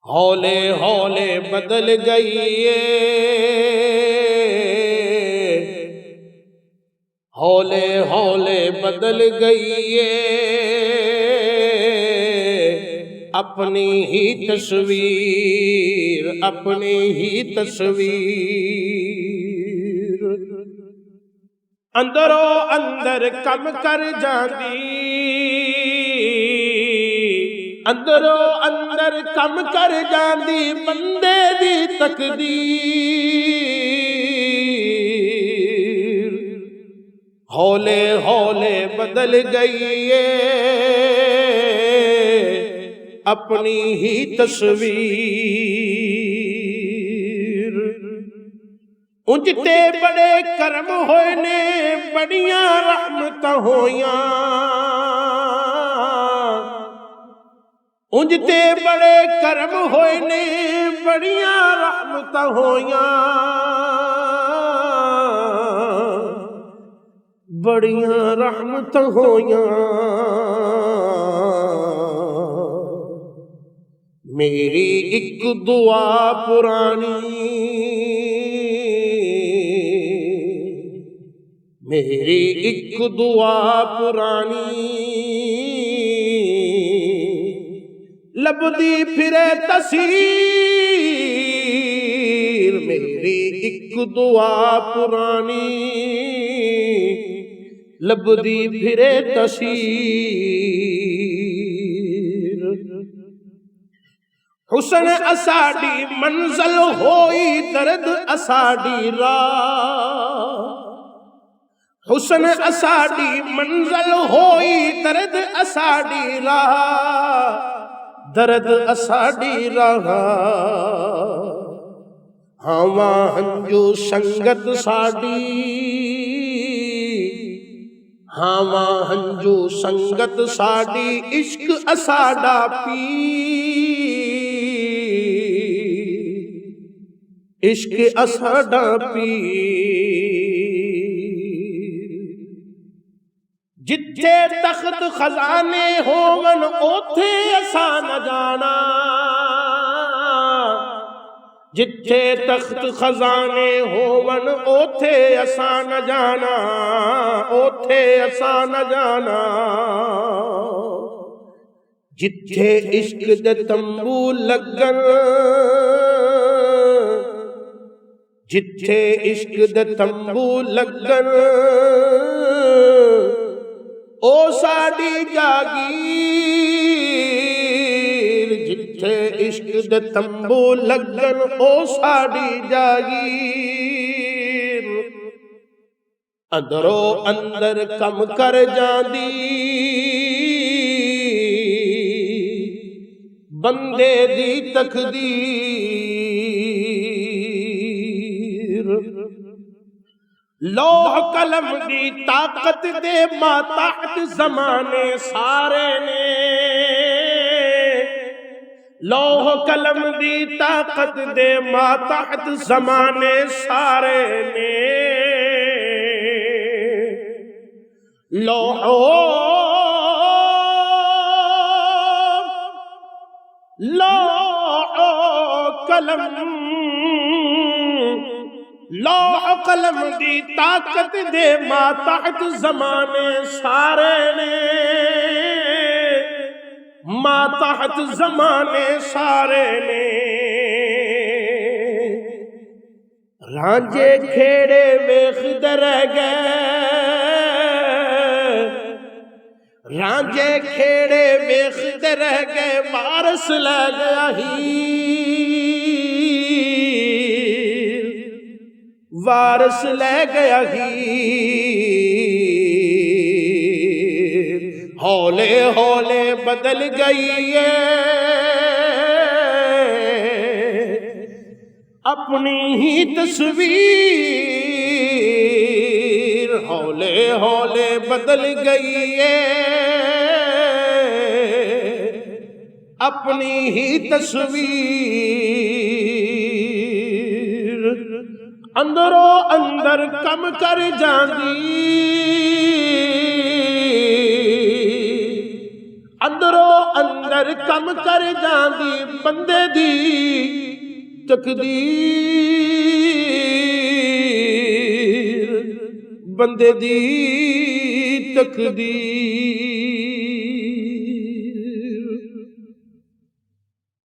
हौले हौले बदल गई ये, हौले हौले बदल गई ये, अपनी ही तस्वीर, अपनी ही तस्वीर अंदरों अंदर कम कर जाती, अंदरों अंदर कम कर जाती बंदे दी तकदीर। हौले हौले बदल गई ये, अपनी ही तस्वीर। उंजते बड़े करम होए ने, बड़ियां रहमत होइयां। उंजते बड़े करम होए ने, बड़ियां रहमत होइयां, बड़ियां रहमत होइयां। मेरी एक दुआ पुरानी, मेरी एक दुआ पुरानी, लबदी फिरे तसीर। मेरी एक दुआ पुरानी, लबदी फिरे तसीर। हुस्न असाडी मंज़िल होई, दर्द असाडी राह। हुस्न असाडी मंज़िल होई, दर्द असाडी राह, दर्द असाडी राह। हावा हंजू संगत साडी, हावा हंजू संगत साडी, इश्क असाडा पीर, इश्क असाडा पीर। जिथे तख्त खजाने होवन ओथे असा न जाना, जिथे तख्त खजाने होवन ओथे असा न जाना, ओथे असा न जाना। जिथे इश्क दे तंबू लगन, जिथे इश्क दे तंबू लगन, ओ साडी जागीर। जिथे इश्क दे तंबू लगन, ओ साडी जागीर। अंदरों अंदर कम कर जांदी बंदे दी तकदीर। लौह कलम दी ताकत दे मातहत ज़माने सारे ने, लौह कलम दी ताकत दे मातहत ज़माने सारे ने। लौहो लौह कलम, लौह कलम दी ताकत दे मातहत ज़माने सारे ने, मातहत ज़माने सारे ने। रांझे खेड़े वेखदे रह गए, रांझे खेड़े वेखदे रह गए, वारस ले गया हीर, वारस ले गया हीर। हौले हौले बदल गई है, अपनी ही तस्वीर। हौले हौले बदल गई है, अपनी ही तस्वीर। अंदरों अंदर कम कर जांदी, अंदरों अंदर ਕਰ ਕੰਮ ਕਰ ਜਾਂਦੀ ਬੰਦੇ ਦੀ ਤਕਦੀਰ, ਬੰਦੇ ਦੀ ਤਕਦੀਰ।